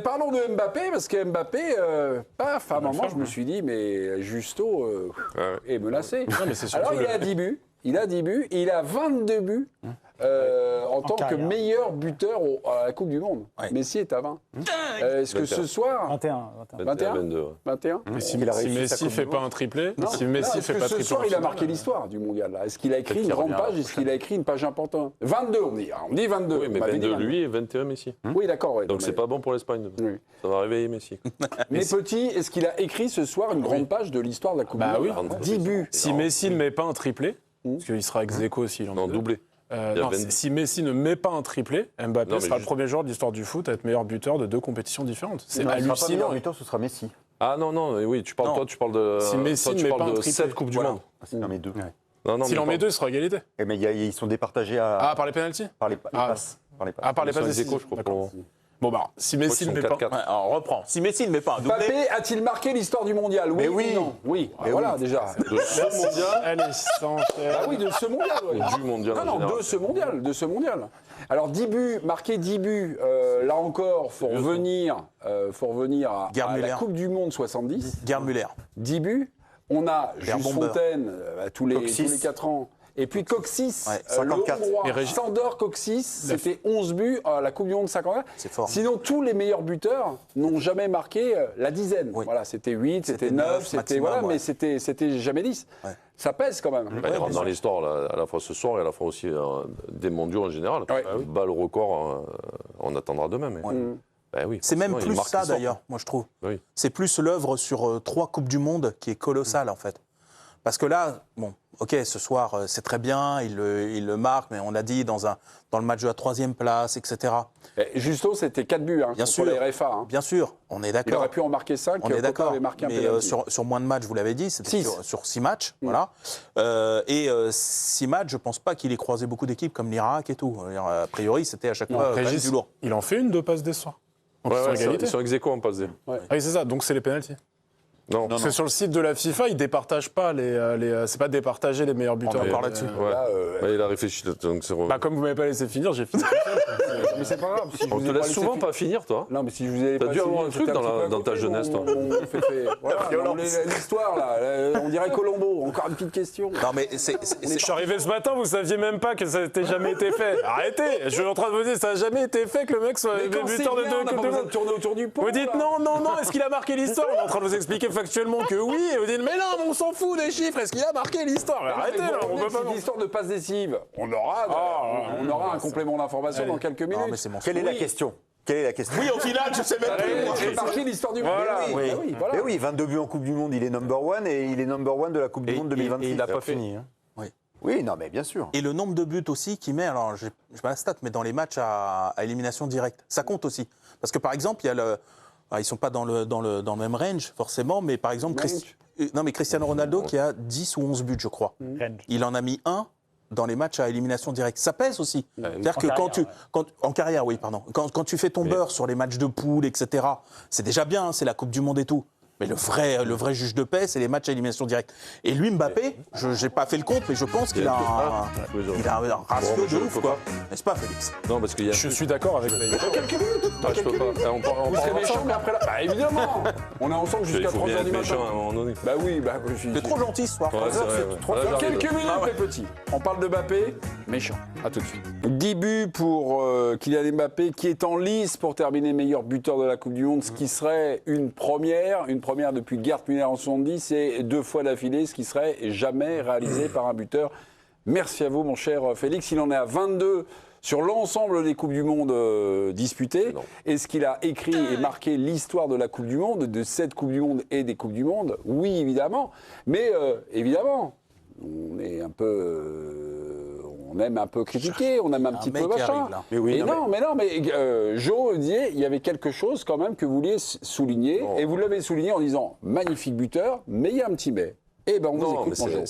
Parlons de Mbappé, parce que Mbappé, paf, à un moment, je me suis dit, mais Justo est menacé. Non, mais c'est Alors, surtout il a 10 buts. Il a 10 buts, et il a 22 buts en tant que meilleur buteur à la Coupe du Monde. Ouais. Messi est à 20. Est-ce que ce soir... 21. 21 22. 21 Mais si, Il a si réussi sa Messi Coupe fait du pas Monde. un triplé, Non, si non, Messi est-ce fait que pas ce triplé soir, en il a finale, marqué l'histoire du mondial là. Est-ce qu'il a écrit Peut-être une qu'il grande reviendra page? Est-ce qu'il a écrit une page importante? 22, on dit 22. Oui, mais on m'avait dit 22 lui et 21 Messi. Oui, d'accord. Ouais, Donc c'est pas bon pour l'Espagne. Oui. Ça va réveiller Messi. Mais Petit, est-ce qu'il a écrit ce soir une grande page de l'histoire de la Coupe Bah du oui. Monde? 10 buts. Si Messi ne met pas un triplé, parce qu'il sera ex aequo s'il en met Non, deux. doublé. Non, si Messi ne met pas un triplé, Mbappé Non, mais sera le juste- premier joueur de l'histoire du foot à être meilleur buteur de 2 compétitions différentes. C'est Non, il sera pas hallucinant. meilleur buteur, ce sera Messi. Ah non, non, oui, tu parles, Non. toi, tu parles de. Si Messi toi, ne tu met parles pas un de triplé. 7 Coupes du Voilà. Monde. Il en met 2. Non, non, S'il en met 2, ce sera égalité. Mais ils sont départagés Ah, par les pénaltys par les Ah. passes. Par les passes. Ah, par les Ils sont passes ex aequo, décisives. je crois. D'accord. pour- Bon, bah, si Je crois Messi qu'ils ne sont met pas. 4-4. Ouais, alors on reprend. Si Messi ne met pas un doublé, Mbappé a-t-il marqué l'histoire du mondial? Oui, Mais oui. ou non? Oui. Mais Voilà, oui. déjà. De ce mondial, Allez, sans faire. Ah oui, de ce mondial. ouais. du mondial. en Non, général. de ce mondial, de ce mondial. Alors 10 buts, marquer 10 buts, là encore, faut revenir Gerd à la Müller. Coupe du Monde 70. Gerd Müller. 10 buts, on a Gerd Jules Bomber. Fontaine tous les Coxis. 4 ans. Et puis Coxis, Ouais, le 54. Hongrois, Et Régis. Sandor Coxis, c'était 11 buts à la Coupe du Monde 54. C'est fort. Sinon, tous les meilleurs buteurs n'ont jamais marqué la dizaine. Oui. Voilà, c'était 8, c'était C'était 9, 9 c'était maximum, voilà, ouais. mais c'était jamais 10. Ouais. Ça pèse quand même. Bah, il rentre dans l'histoire là, à la fois ce soir et à la fois aussi des mondiaux en général. Ouais. Bah, le record, on attendra demain. Mais... Ouais. Bah oui, C'est même forcément, il plus marque ça l'histoire. d'ailleurs, moi je trouve. Oui. C'est plus l'œuvre sur 3 Coupes du Monde qui est colossale en fait. Parce que là, bon, ok, ce soir c'est très bien, il le marque, mais on l'a dit dans le match de la 3e place, etc. Justo, c'était 4 buts Bien contre sûr. les RFA. Hein. Bien sûr, on est Il d'accord. aurait pu en marquer 5, On est d'accord, avait marqué un mais penalty. sur moins de matchs, vous l'avez dit, c'était Six. sur 6 matchs, voilà. 6 matchs, je pense pas qu'il ait croisé beaucoup d'équipes comme l'Irak et tout. A priori, c'était à chaque fois quand même Régis, du lourd. il en fait une, 2 passes des soirs. Donc Ouais, ils sont ouais, égalité. ils sont ex aequo en passe D. Ah oui, c'est ça, donc c'est les pénaltys. Non, Parce que sur le site de la FIFA, ils départagent pas c'est pas départager les meilleurs buteurs. On est encore là-dessus. Ouais. Là, Ouais, il a réfléchi. Donc c'est Bah, comme vous m'avez pas laissé finir, j'ai fini. mais c'est pas grave. Si je on vous te ai laisse laissé souvent fi- pas finir, toi. Non, mais si je vous avais T'as pas dû avoir fini, un truc j'étais dans petit peu à dans ta côté, jeunesse, toi. Voilà, l'histoire, là, on dirait Colombo. Encore une petite question. Non, mais c'est Je suis arrivé ce matin, vous saviez même pas que ça n'était jamais été fait. Arrêtez, je suis en train de vous dire, ça n'a jamais été fait que le mec soit Mais quand c'est buteur de bien, 2 on n'a Coupes pas du besoin Monde. de tourner autour du pot. Vous dites là. non, est-ce qu'il a marqué l'histoire? On est en train de vous expliquer factuellement que oui, et vous dites mais non, on s'en fout des chiffres, est-ce qu'il a marqué l'histoire? Arrêtez là, on peut pas. C'est l'histoire de passe décisive. On aura un complément d'information dans quelques minutes. Non, mais c'est mon Quelle est la question? Quelle est la question? Oui, au final, je sais même plus. moi. C'est marqué l'histoire du monde. Voilà. Oui, bah oui, voilà. Mais oui, 22 buts en Coupe du Monde, il est number one et il est number one de la Coupe du Monde 2026. Et il n'a pas Après- fini. Hein. Oui, non, mais bien sûr. Et le nombre de buts aussi qu'il met, alors je pas la stat, mais dans les matchs à élimination directe, ça compte aussi. Parce que par exemple, il y a ils ne sont pas dans le même range forcément, mais par exemple, Cristiano Ronaldo qui a 10 ou 11 buts, je crois. Il en a mis un dans les matchs à élimination directe. Ça pèse aussi. C'est-à-dire que en carrière, oui, pardon. Quand tu fais ton beurre sur les matchs de poule, etc., c'est déjà bien, hein, c'est la Coupe du Monde et tout. Mais le vrai juge de paix, c'est les matchs à élimination directe. Et lui, Mbappé, je n'ai pas fait le compte, mais je pense qu'il a un ratio de ouf, quoi. N'est-ce pas, Félix? Non, parce qu'il y a. Je suis d'accord avec David. Quelques minutes. Ah, je peux pas. On parle Vous serez ensemble. méchants, mais après là. Bah évidemment. On est ensemble Il jusqu'à faut 3h bien du être matin. méchant à un moment donné. Bah oui, bah je suis. T'es trop gentil ce soir. Ouais, c'est vrai, ouais. Dans Là, j'arrive. quelques minutes, mes petits. On parle de Mbappé, méchant. À tout de suite. 10 buts pour Kylian Mbappé, qui est en lice pour terminer meilleur buteur de la Coupe du Monde, ce qui serait une première depuis Gerd Müller en 70 et 2 fois d'affilée, ce qui serait jamais réalisé par un buteur. Merci à vous, mon cher Félix. Il en est à 22 sur l'ensemble des Coupes du Monde disputées. Non. Est-ce qu'il a écrit et marqué l'histoire de la Coupe du Monde, de cette Coupe du Monde et des Coupes du Monde? Oui, évidemment. Mais évidemment, on est un peu... on aime un peu critiquer, on aime un petit peu mec qui machin. arrive, là. Mais oui, Et non, mais Jo disait, il y avait quelque chose quand même que vous vouliez souligner, Non. et vous l'avez souligné en disant magnifique buteur, mais il y a un petit mais. Eh ben on vous Non, mais écoute, mon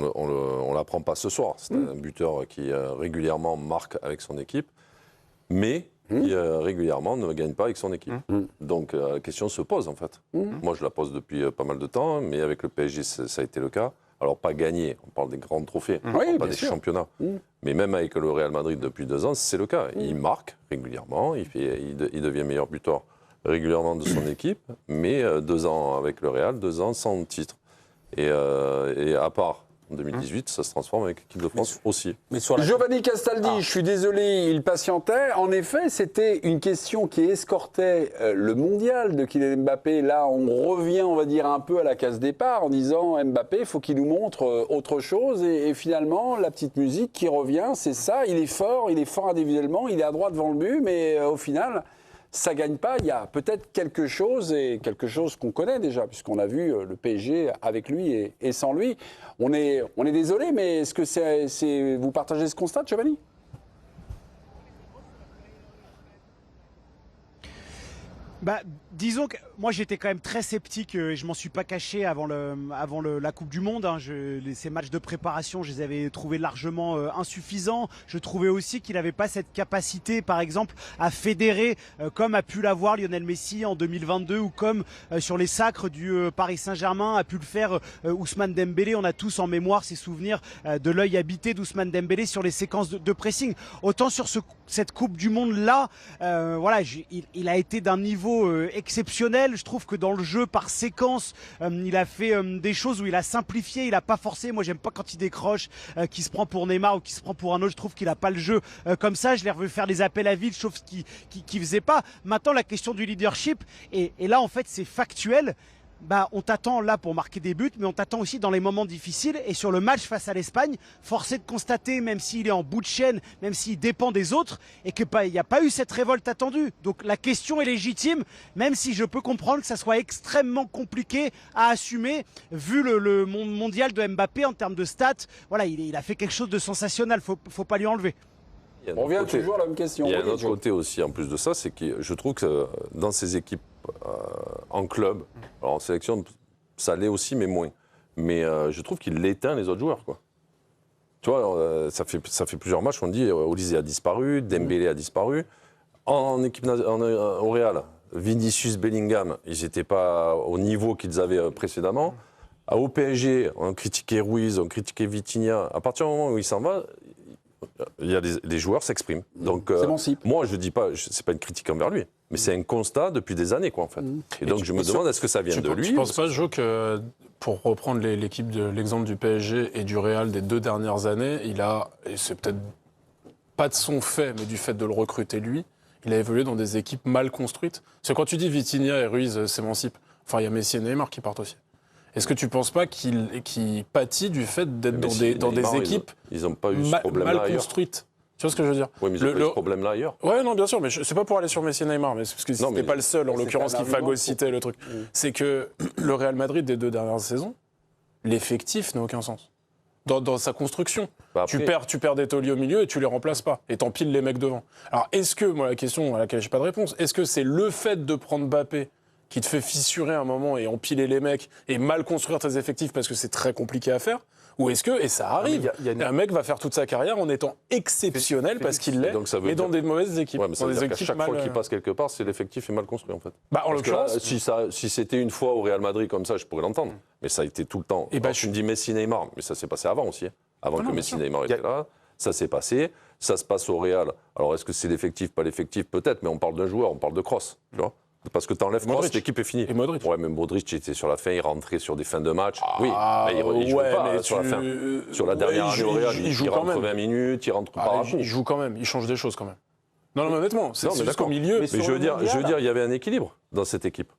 Jo. on l'apprend pas ce soir. C'est un buteur qui régulièrement marque avec son équipe, mais qui régulièrement ne gagne pas avec son équipe. Donc la question se pose en fait. Moi je la pose depuis pas mal de temps, mais avec le PSG ça a été le cas. Alors pas gagner, on parle des grands trophées, on Oui, parle pas bien des sûr. championnats. Mais même avec le Real Madrid depuis 2 ans, c'est le cas. Il marque régulièrement, il devient meilleur buteur régulièrement de son équipe, mais 2 ans avec le Real, 2 ans sans titre. Et à part en 2018, ça se transforme avec l'équipe de France aussi. Mais sur la... Giovanni Castaldi, je suis désolé, il patientait. En effet, c'était une question qui escortait le mondial de Kylian Mbappé. Là, on revient, on va dire, un peu à la case départ en disant Mbappé, il faut qu'il nous montre autre chose. Et finalement, la petite musique qui revient, c'est ça. Il est fort individuellement, il est à droite devant le but, mais au final, ça gagne pas. Il y a peut-être quelque chose, et quelque chose qu'on connaît déjà, puisqu'on a vu le PSG avec lui et sans lui. On est désolé, mais est-ce que vous partagez ce constat, Giovanni ? Bah, disons que moi j'étais quand même très sceptique et je m'en suis pas caché avant la Coupe du Monde. Hein. Ces matchs de préparation, je les avais trouvés largement insuffisants. Je trouvais aussi qu'il n'avait pas cette capacité, par exemple, à fédérer comme a pu l'avoir Lionel Messi en 2022 ou comme sur les sacres du Paris Saint-Germain a pu le faire Ousmane Dembélé. On a tous en mémoire ces souvenirs de l'œil habité d'Ousmane Dembélé sur les séquences de pressing. Autant sur cette Coupe du Monde là, voilà, il a été d'un niveau exceptionnel. Je trouve que dans le jeu par séquence, il a fait des choses où il a simplifié, il a pas forcé. Moi, j'aime pas quand il décroche, qui se prend pour Neymar ou qui se prend pour un autre. Je trouve qu'il a pas le jeu comme ça. Je l'ai revu faire des appels à vide, chose qu'il faisait pas. Maintenant, la question du leadership, et là, en fait, c'est factuel. Bah, on t'attend là pour marquer des buts, mais on t'attend aussi dans les moments difficiles. Et sur le match face à l'Espagne, force est de constater, même s'il est en bout de chaîne, même s'il dépend des autres, et qu'il n'y a pas eu cette révolte attendue. Donc la question est légitime, même si je peux comprendre que ça soit extrêmement compliqué à assumer, vu le mondial de Mbappé en termes de stats. Voilà, il a fait quelque chose de sensationnel, faut pas lui enlever. On revient toujours à la même question. Il y a un Oui, autre côté aussi, en plus de ça, c'est que je trouve que dans ces équipes en club, alors en sélection, ça l'est aussi, mais moins. Mais je trouve qu'il éteint les autres joueurs, quoi. Tu vois, ça fait plusieurs matchs qu'on dit Olise a disparu, Dembélé a disparu. En équipe au Real, Vinicius, Bellingham, ils n'étaient pas au niveau qu'ils avaient précédemment. Au PSG, on critiquait Ruiz, on critiquait Vitinha. À partir du moment où il s'en va, il y a les joueurs s'expriment. Donc, c'est mon cible. moi, je dis pas, c'est pas une critique envers lui, mais c'est un constat depuis des années, quoi, en fait. Et donc, je me demande, est-ce que ça vient de lui? Tu penses pas, Jo, que pour reprendre l'exemple du PSG et du Real des 2 dernières années, et c'est peut-être pas de son fait, mais du fait de le recruter lui, il a évolué dans des équipes mal construites. Parce que quand tu dis Vitinha et Ruiz s'émancipent, enfin, il y a Messi et Neymar qui partent aussi. Est-ce que tu ne penses pas qu'il pâtit du fait d'être dans des équipes ils n'ont pas eu ce problème-là mal ailleurs. construites? Tu vois ce que je veux dire? Oui, mais ils n'ont pas eu ce problème-là ailleurs. Ouais, non, bien sûr, mais c'est pas pour aller sur Messi et Neymar, mais parce que c'était pas le seul, en l'occurrence, qui phagocytait le truc. C'est que le Real Madrid des 2 dernières saisons, l'effectif n'a aucun sens. Dans sa construction. Bah après, tu perds des tauliers au milieu et tu les remplaces pas. Et t'empiles les mecs devant. Alors, est-ce que, moi, la question à laquelle j'ai pas de réponse, est-ce que c'est le fait de prendre Mbappé qui te fait fissurer un moment et empiler les mecs et mal construire tes effectifs parce que c'est très compliqué à faire? Ou est-ce que, et ça arrive, un mec va faire toute sa carrière en étant exceptionnel parce qu'il l'est, mais dans des mauvaises équipes. Ouais, mais ça veut dans dire des qu'à équipes chaque fois mal, qu'il passe quelque part, c'est l'effectif est mal construit, en fait. Bah, en Parce que là, l'occurrence, si c'était une fois au Real Madrid comme ça, je pourrais l'entendre. Mais ça a été tout le temps. Et Alors, tu me dis Messi, Neymar, mais ça s'est passé avant aussi. Hein. Avant que Messi, Neymar étaient là, ça s'est passé. Ça se passe au Real. Alors, est-ce que c'est l'effectif, pas l'effectif? Peut-être, mais on parle d'un joueur, on parle de Kroos, tu vois. Parce que t'enlèves Kroos, l'équipe est finie. Et Modric. Ouais, mais Modric était sur la fin, il rentrait sur des fins de match. Oui, mais il ouais, joue pas mais sur la fin. Sur la dernière année au Real, il joue quand rentre même. 20 minutes, il rentre par Il joue quand même, il change des choses quand même. Non, mais honnêtement, c'est juste qu'au milieu. Mais je veux dire, il y avait un équilibre dans cette équipe.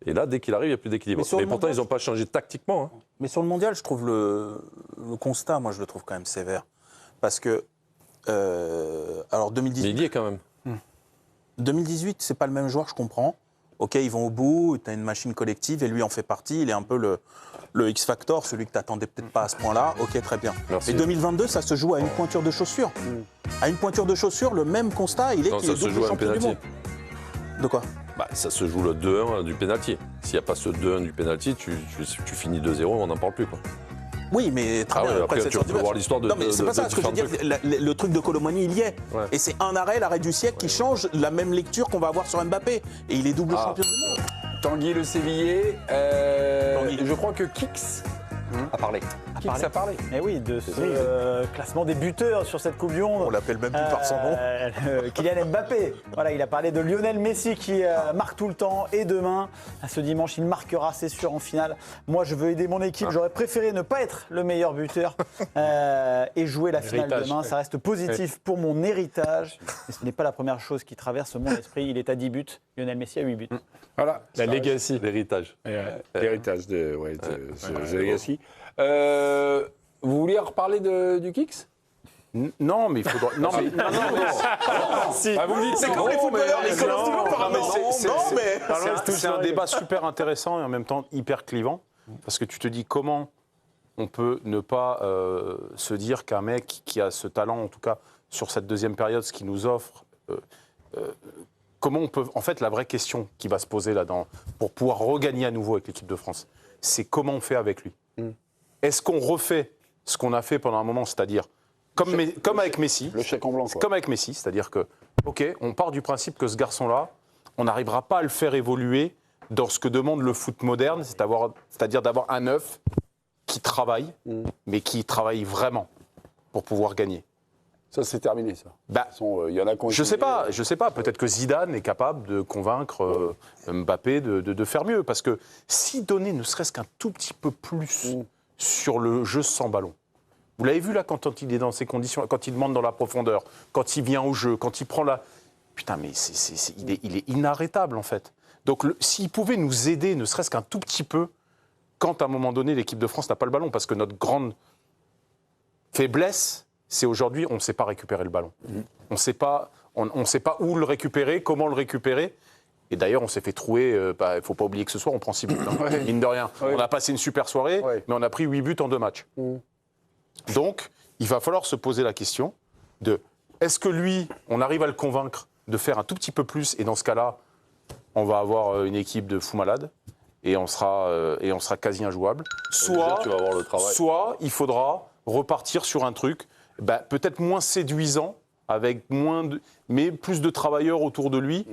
Et là, dès qu'il arrive, il n'y a plus d'équilibre. Mais pourtant, ils n'ont pas changé tactiquement. Hein. Mais sur le mondial, je trouve le constat, moi, je le trouve quand même sévère. Parce que, alors 2018... Mais il y est quand même. 2018, c'est pas le même joueur, je comprends. Ok, ils vont au bout, tu as une machine collective et lui en fait partie. Il est un peu le X-Factor, celui que tu n'attendais peut-être pas à ce point-là. Ok, très bien. Merci. Et 2022, ça se joue à une pointure de chaussure. À une pointure de chaussure, le même constat, il est qu'il est double champion du monde. De quoi? Bah, ça se joue le 2-1 du pénalty. S'il n'y a pas ce 2-1 du pénalty, tu finis 2-0, on n'en parle plus, quoi. Oui, mais très bien. Après, tu peux voir l'histoire de. Non, mais c'est pas ça. Ce que je veux dire, le truc de Colomani, il y est. Ouais. Et c'est un arrêt, l'arrêt du siècle, qui change la même lecture qu'on va avoir sur Mbappé. Et il est double champion du monde. Tanguy Le Sévillier, je crois que Kix a parlé. Kix a parlé. Eh oui, de ce classement des buteurs sur cette Coupe du Monde. On l'appelle même plus par son nom. Kylian Mbappé. Voilà, il a parlé de Lionel Messi qui marque tout le temps. Et demain, ce dimanche, il marquera, c'est sûr, en finale. Moi, je veux aider mon équipe. J'aurais préféré ne pas être le meilleur buteur et jouer la finale demain. Ça reste positif pour mon héritage. Mais ce n'est pas la première chose qui traverse mon esprit. Il est à 10 buts. Lionel Messi a 8 buts. Voilà. La legacy. L'héritage. L'héritage de The Legacy. Vous vouliez reparler du Kix? Non, mais il faudra. Non, mais. Vous me dites, C'est comme les footballeurs, ils commencent toujours par un non. C'est un débat super intéressant et en même temps hyper clivant. Parce que tu te dis comment on peut ne pas se dire qu'un mec qui a ce talent, en tout cas sur cette deuxième période, ce qu'il nous offre. Comment on peut. En fait, la vraie question qui va se poser là-dedans, pour pouvoir regagner à nouveau avec l'équipe de France, c'est comment on fait avec lui. Est-ce qu'on refait ce qu'on a fait pendant un moment, c'est-à-dire comme avec Messi. Le chèque en blanc, quoi. Comme avec Messi, c'est-à-dire que, OK, on part du principe que ce garçon-là, on n'arrivera pas à le faire évoluer dans ce que demande le foot moderne, c'est-à-dire d'avoir un neuf qui travaille, mais qui travaille vraiment pour pouvoir gagner. Ça, c'est terminé, ça. Bah, Il y en a qui ont je sais pas. Peut-être que Zidane est capable de convaincre Mbappé de faire mieux. Parce que si donner ne serait-ce qu'un tout petit peu plus sur le jeu sans ballon. Vous l'avez vu là quand il est dans ces conditions, quand il demande dans la profondeur, quand il vient au jeu, quand il prend la... Putain, mais il est inarrêtable en fait. Donc s'il pouvait nous aider, ne serait-ce qu'un tout petit peu, quand à un moment donné l'équipe de France n'a pas le ballon, parce que notre grande faiblesse, c'est aujourd'hui on ne sait pas récupérer le ballon. On ne sait pas où le récupérer, comment le récupérer. Et d'ailleurs, on s'est fait trouer, il ne faut pas oublier que ce soir, on prend 6 buts. Mine de rien. On a passé une super soirée, mais on a pris 8 buts en 2 matchs. Donc, il va falloir se poser la question de est-ce que lui, on arrive à le convaincre de faire un tout petit peu plus, et dans ce cas-là, on va avoir une équipe de fous malades, et on sera quasi injouable. Soit, tu vas avoir le travail. Soit il faudra repartir sur un truc peut-être moins séduisant, avec mais plus de travailleurs autour de lui.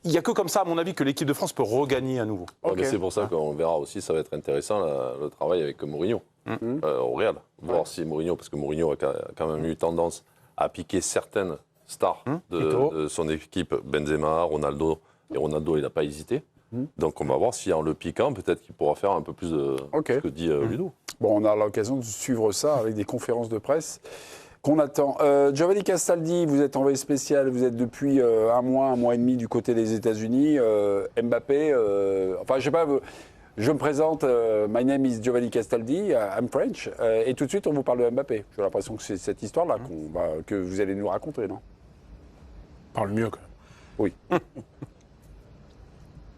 Il n'y a que comme ça, à mon avis, que l'équipe de France peut regagner à nouveau. Mais c'est pour ça qu'on verra aussi, ça va être intéressant, le travail avec Mourinho au Real. Voir si Mourinho, parce que Mourinho a quand même eu tendance à piquer certaines stars de son équipe, Benzema, Ronaldo. Et Ronaldo, il n'a pas hésité. Donc on va voir si en le piquant, peut-être qu'il pourra faire un peu plus de ce que dit Ludo. Bon, on a l'occasion de suivre ça avec des conférences de presse qu'on attend. Giovanni Castaldi, vous êtes envoyé spécial, vous êtes depuis un mois et demi du côté des États-Unis. Mbappé, enfin je sais pas, je me présente, my name is Giovanni Castaldi, I'm French, et tout de suite on vous parle de Mbappé. J'ai l'impression que c'est cette histoire-là que vous allez nous raconter, non? Parle mieux, quand même. Oui.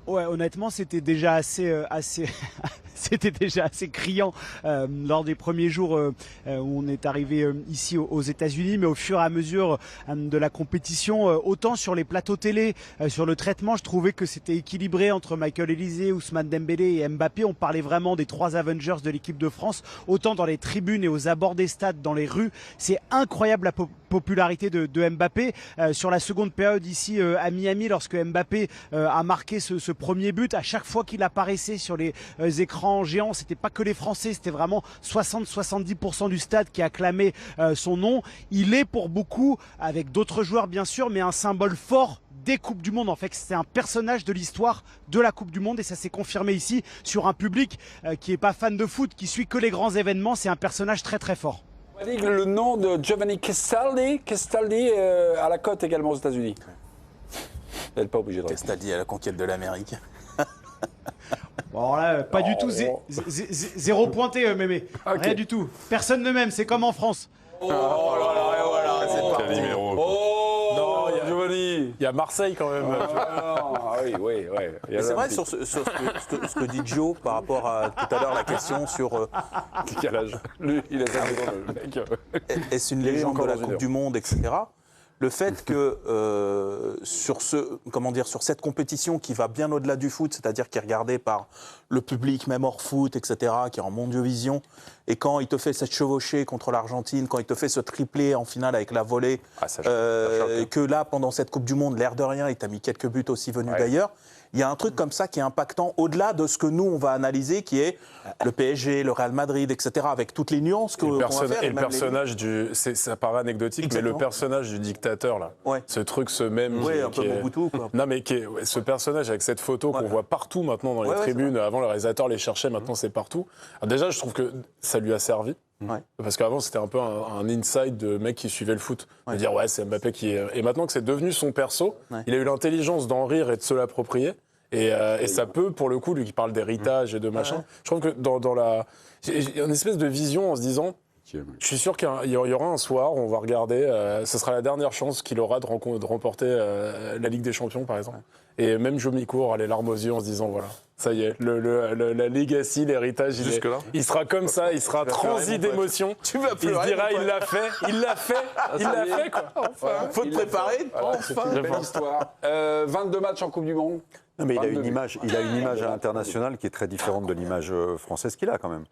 Ouais, honnêtement, c'était déjà assez c'était déjà assez criant lors des premiers jours où on est arrivé ici aux États-Unis, mais au fur et à mesure de la compétition, autant sur les plateaux télé, sur le traitement, je trouvais que c'était équilibré entre Michael Olise, Ousmane Dembélé et Mbappé. On parlait vraiment des 3 Avengers de l'équipe de France, autant dans les tribunes et aux abords des stades, dans les rues. C'est incroyable la popularité de Mbappé. Sur la seconde période ici à Miami, lorsque Mbappé a marqué ce premier but, à chaque fois qu'il apparaissait sur les écrans géants, c'était pas que les Français, c'était vraiment 60-70% du stade qui acclamait son nom. Il est pour beaucoup, avec d'autres joueurs bien sûr, mais un symbole fort des Coupes du Monde. En fait, c'est un personnage de l'histoire de la Coupe du Monde et ça s'est confirmé ici sur un public qui est pas fan de foot, qui suit que les grands événements. C'est un personnage très très fort. On va dire le nom de Giovanni Castaldi à la cote également aux États-Unis. Elle n'est pas obligée de répondre. Castaldi à la conquête de l'Amérique. Bon, alors là, pas du tout, zéro pointé, Mémé. Okay. Rien du tout. Personne ne m'aime, c'est comme en France. Oh là là, voilà, c'est parti. Calimero. Oh, Giovanni. Il y a Marseille, quand même. Oui. Mais c'est vrai, sur ce que dit Gio par rapport à tout à l'heure, la question sur Quel âge? Lui, il a 5 ans, le mec. est-ce une légende de la Coupe du Monde, etc. Le fait que sur cette compétition qui va bien au-delà du foot, c'est-à-dire qui est regardée par le public, même hors foot, etc., qui est en mondiovision, Et quand il te fait cette chevauchée contre l'Argentine, quand il te fait ce triplé en finale avec la volée, Ça choque, hein. que là, pendant cette Coupe du Monde, l'air de rien, il t'a mis quelques buts aussi venus d'ailleurs. Il y a un truc comme ça qui est impactant au-delà de ce que nous, on va analyser, qui est le PSG, le Real Madrid, etc., avec toutes les nuances qu'on va faire. Et le personnage ça paraît anecdotique, Exactement. mais le personnage du dictateur, là, Ouais. ce même... Oui, qui- un peu qui est- Mobutu, quoi. Non, mais ce personnage avec cette photo qu'on voit partout maintenant dans les Ouais, ouais, tribunes. Avant, le réalisateur les cherchait, maintenant c'est partout. Alors déjà, je trouve que ça lui a servi. Ouais. Parce qu'avant, c'était un peu un inside de mec qui suivait le foot. De dire, ouais, c'est Mbappé qui est. Et maintenant que c'est devenu son perso, il a eu l'intelligence d'en rire et de se l'approprier. Et ça peut, pour le coup, lui qui parle d'héritage et de machin, je trouve que dans la. J'ai une espèce de vision en se disant. Je suis sûr qu'il y aura un soir où on va regarder, ce sera la dernière chance qu'il aura de remporter la Ligue des Champions, par exemple. Et même Joe Micourt a les larmes aux yeux en se disant, voilà, ça y est, la legacy, l'héritage, il sera comme ça, il sera transi d'émotion. Tu vas Il se pleurer, dira, mon il l'a fait, quoi. Enfin, faut te préparer. Enfin, belle histoire. 22 matchs en Coupe du Monde. Non, mais il a 22 une image, à l'international qui est très différente de l'image française qu'il a quand même.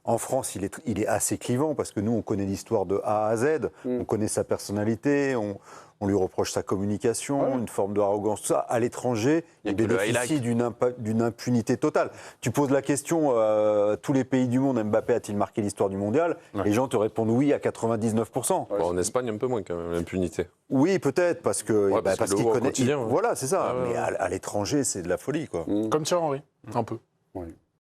En France, il est assez clivant parce que nous, on connaît l'histoire de A à Z, on connaît sa personnalité, on lui reproche sa communication, une forme d'arrogance, tout ça. À l'étranger, il bénéficie d'une impunité totale. Tu poses la question, tous les pays du monde, Mbappé a-t-il marqué l'histoire du mondial? Les gens te répondent oui à 99%. Bon, en Espagne, un peu moins quand même, l'impunité. Oui, peut-être, parce que parce parce qu'il le qu'il voit au connaît. quotidien, ouais. Voilà, c'est ça. Ah ouais, Mais à l'étranger, c'est de la folie, quoi. Comme Thierry Henry, un peu.